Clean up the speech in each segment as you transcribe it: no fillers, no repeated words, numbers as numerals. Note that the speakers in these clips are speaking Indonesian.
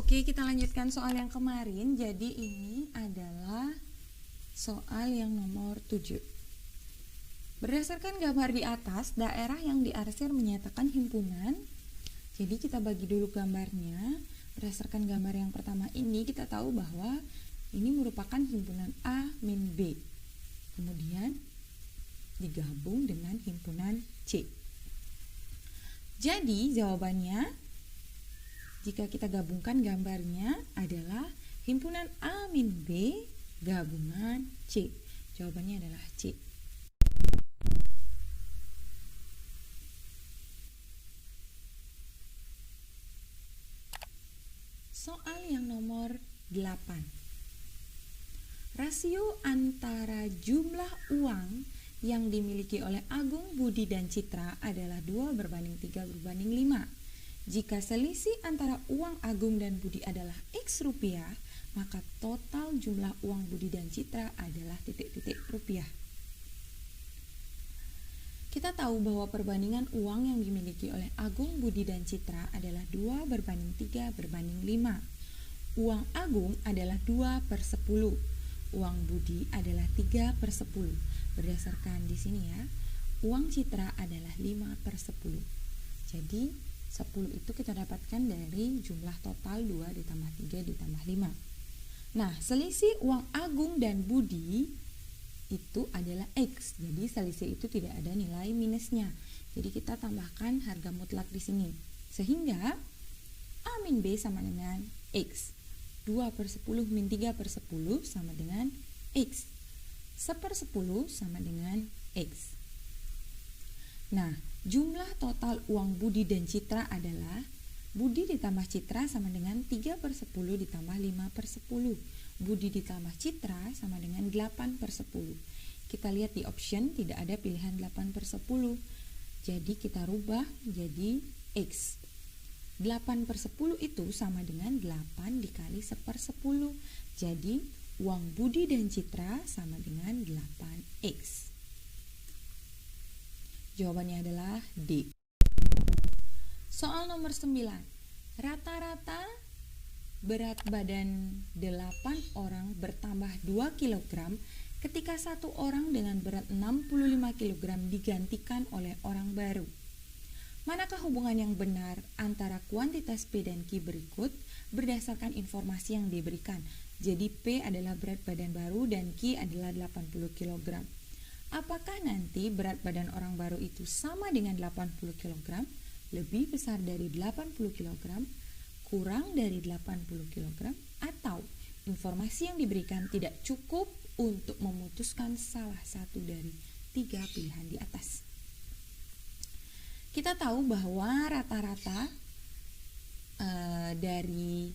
Oke, kita lanjutkan soal yang kemarin. Jadi ini adalah soal yang nomor 7. Berdasarkan gambar di atas, daerah yang diarsir menyatakan himpunan. Jadi kita bagi dulu gambarnya. Berdasarkan gambar yang pertama ini, kita tahu bahwa ini merupakan himpunan A min B. Kemudian digabung dengan himpunan C. Jadi jawabannya, jika kita gabungkan gambarnya adalah himpunan A min B gabungan C. Jawabannya adalah C. Soal yang nomor 8. Rasio antara jumlah uang yang dimiliki oleh Agung, Budi, dan Citra adalah 2:3:5. Jika selisih antara uang Agung dan Budi adalah X rupiah, maka total jumlah uang Budi dan Citra adalah titik-titik rupiah. Kita tahu bahwa perbandingan uang yang dimiliki oleh Agung, Budi, dan Citra adalah 2:3:5. Uang Agung adalah 2/10. Uang Budi adalah 3/10. Berdasarkan di sini ya, uang Citra adalah 5/10. Jadi 10 itu kita dapatkan dari jumlah total 2 ditambah 3 ditambah 5. Nah, selisih uang Agung dan Budi itu adalah X. Jadi selisih itu tidak ada nilai minusnya. Jadi kita tambahkan harga mutlak di sini. Sehingga A min B sama dengan X. 2/10 min 3/10 sama dengan X. 1/10 sama dengan X. Nah, jumlah total uang Budi dan Citra adalah Budi ditambah Citra sama dengan 3/10 ditambah 5/10. Budi ditambah Citra sama dengan 8/10. Kita lihat di option tidak ada pilihan 8/10. Jadi kita rubah jadi X. 8/10 itu sama dengan 8 dikali 1/10. Jadi uang Budi dan Citra sama dengan 8X. Jawabannya adalah D. Soal nomor 9. Rata-rata berat badan 8 orang bertambah 2 kg ketika satu orang dengan berat 65 kg digantikan oleh orang baru. Manakah hubungan yang benar antara kuantitas P dan Q berikut berdasarkan informasi yang diberikan? Jadi P adalah berat badan baru dan Q adalah 80 kg. Apakah nanti berat badan orang baru itu sama dengan 80 kg, lebih besar dari 80 kg, kurang dari 80 kg, atau informasi yang diberikan tidak cukup untuk memutuskan salah satu dari 3 pilihan di atas? Kita tahu bahwa rata-rata dari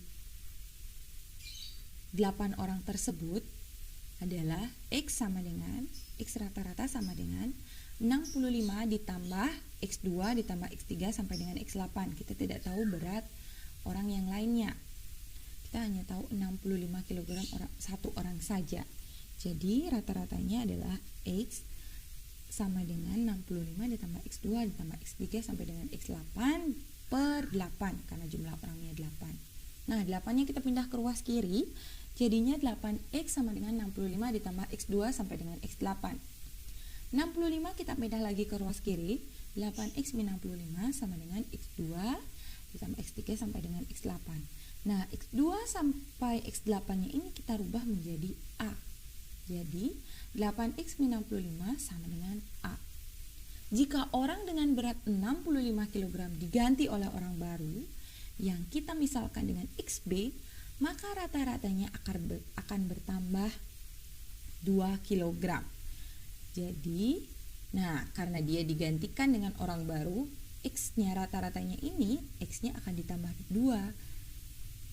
8 orang tersebut adalah X sama dengan X rata-rata sama dengan 65 ditambah X2 ditambah X3 sampai dengan X8. Kita tidak tahu berat orang yang lainnya. Kita hanya tahu 65 kg satu orang saja. Jadi rata-ratanya adalah X sama dengan 65 ditambah X2 ditambah X3 sampai dengan X8 per 8 karena jumlah orangnya 8. Nah, 8-nya kita pindah ke ruas kiri. Jadinya 8X sama dengan 65 ditambah X2 sampai dengan X8. 65 kita pindah lagi ke ruas kiri. 8X min 65 sama dengan X2 ditambah X3 sampai dengan X8. Nah, X2 sampai X8-nya ini kita rubah menjadi A. Jadi, 8X min 65 sama dengan A. Jika orang dengan berat 65 kg diganti oleh orang baru yang kita misalkan dengan XB, maka rata-ratanya akan bertambah 2 kg. Jadi, karena dia digantikan dengan orang baru, X-nya rata-ratanya ini, X-nya akan ditambah 2.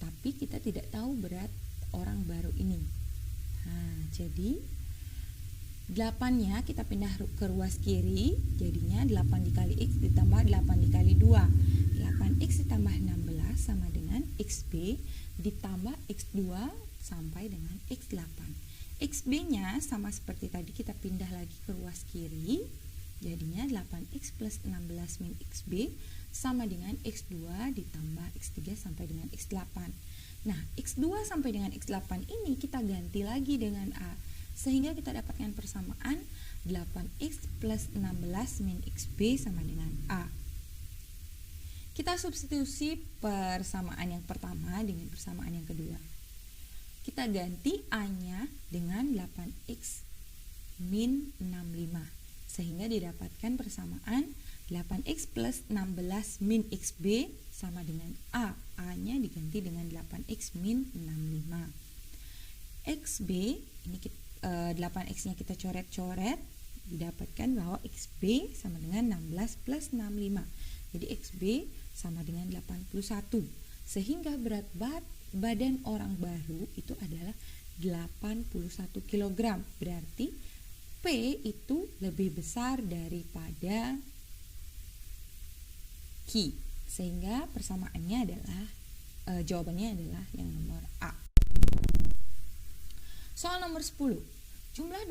Tapi kita tidak tahu berat orang baru ini. Jadi 8-nya kita pindah ke ruas kiri, jadinya 8 dikali X ditambah 8 dikali 2. 8X ditambah 16 sama dengan XB ditambah X2 sampai dengan X8. XB-nya sama seperti tadi, kita pindah lagi ke ruas kiri, jadinya 8X plus 16 min XB sama dengan X2 ditambah X3 sampai dengan X8. Nah, X2 sampai dengan X8 ini kita ganti lagi dengan A, sehingga kita dapatkan persamaan 8X plus 16 min XB sama dengan A. Kita substitusi persamaan yang pertama dengan persamaan yang kedua. Kita ganti A-nya dengan 8X min 65, sehingga didapatkan persamaan 8X plus 16 min XB sama dengan A. A-nya diganti dengan 8X min 65. XB, ini 8X-nya kita coret-coret, didapatkan bahwa XB sama dengan 16 plus 65. Jadi XB sama dengan 81. Sehingga berat badan orang baru itu adalah 81 kg. Berarti P itu lebih besar daripada Q. Sehingga persamaannya adalah jawabannya adalah yang nomor A. Soal nomor 10. Jumlah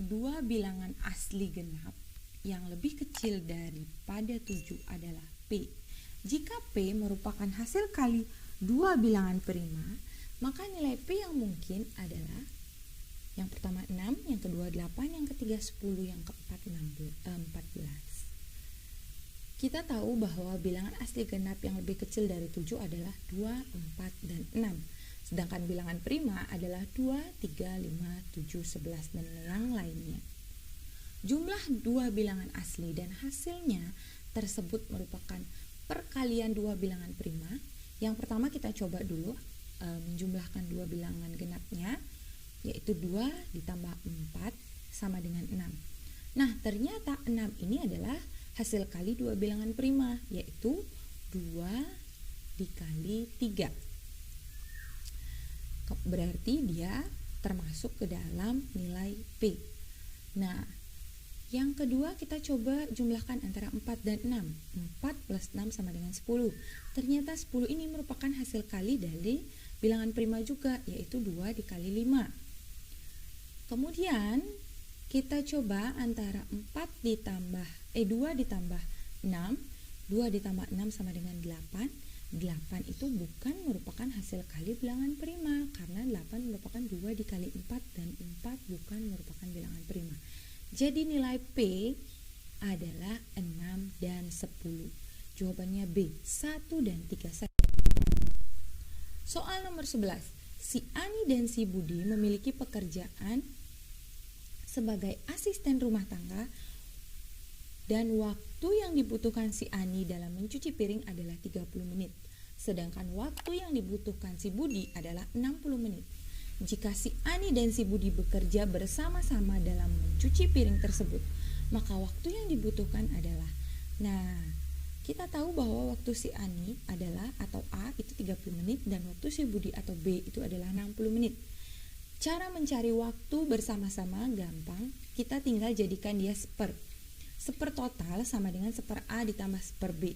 dua bilangan asli genap yang lebih kecil daripada 7 adalah P. Jika P merupakan hasil kali dua bilangan prima, maka nilai P yang mungkin adalah yang pertama 6, yang kedua 8, yang ketiga 10, yang keempat 14. Kita tahu bahwa bilangan asli genap yang lebih kecil dari 7 adalah 2, 4, dan 6. Sedangkan bilangan prima adalah 2, 3, 5, 7, 11, dan yang lainnya. Jumlah dua bilangan asli dan hasilnya tersebut merupakan perkalian dua bilangan prima. Yang pertama kita coba dulu menjumlahkan dua bilangan genapnya, yaitu 2 ditambah 4 sama dengan 6. Nah, ternyata 6 ini adalah hasil kali dua bilangan prima, yaitu 2 dikali 3. Berarti dia termasuk ke dalam nilai P. Nah, yang kedua kita coba jumlahkan antara 4 dan 6. 4 plus 6 sama dengan 10. Ternyata 10 ini merupakan hasil kali dari bilangan prima juga, yaitu 2 dikali 5. Kemudian kita coba antara 2 ditambah 6. 2 ditambah 6 sama dengan 8. 8 itu bukan merupakan hasil kali bilangan prima, karena 8 merupakan 2 dikali 4 dan 4 bukan merupakan bilangan prima. Jadi nilai P adalah 6 dan 10. Jawabannya B, 1 dan 3 saja. Soal nomor 11. Si Ani dan si Budi memiliki pekerjaan sebagai asisten rumah tangga dan waktu yang dibutuhkan si Ani dalam mencuci piring adalah 30 menit. Sedangkan waktu yang dibutuhkan si Budi adalah 60 menit. Jika si Ani dan si Budi bekerja bersama-sama dalam mencuci piring tersebut, maka waktu yang dibutuhkan adalah, kita tahu bahwa waktu si Ani adalah atau A itu 30 menit dan waktu si Budi atau B itu adalah 60 menit. Cara mencari waktu bersama-sama gampang, kita tinggal jadikan dia seper. Seper total sama dengan seper A ditambah seper B.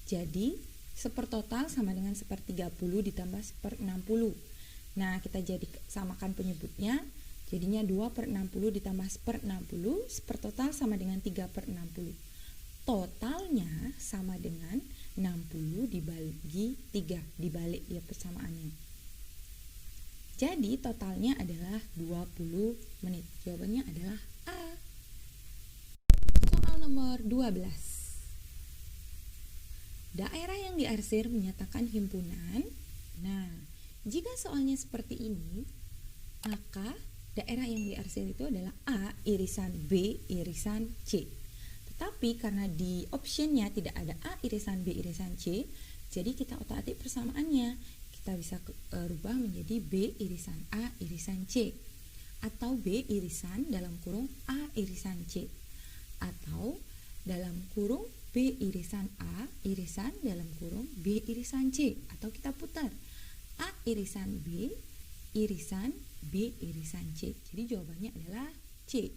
Jadi, seper total sama dengan seper 30 ditambah seper 60. Nah, kita jadi samakan penyebutnya, jadinya 2 per 60 ditambah seper 60, seper total sama dengan 3 per 60. Totalnya sama dengan 60 dibagi 3, dibalik dia persamaannya. Jadi totalnya adalah 20 menit. Jawabannya adalah A. Soal nomor 12. Daerah yang diarsir menyatakan himpunan. Jika soalnya seperti ini, maka daerah yang diarsir itu adalah A irisan B irisan C. Tetapi karena di optionnya tidak ada A irisan B irisan C, jadi kita otak-atik persamaannya. Kita bisa rubah menjadi B irisan A irisan C, atau B irisan dalam kurung A irisan C, atau dalam kurung B irisan A irisan dalam kurung B irisan C, atau kita putar A irisan B irisan B irisan C. Jadi jawabannya adalah C.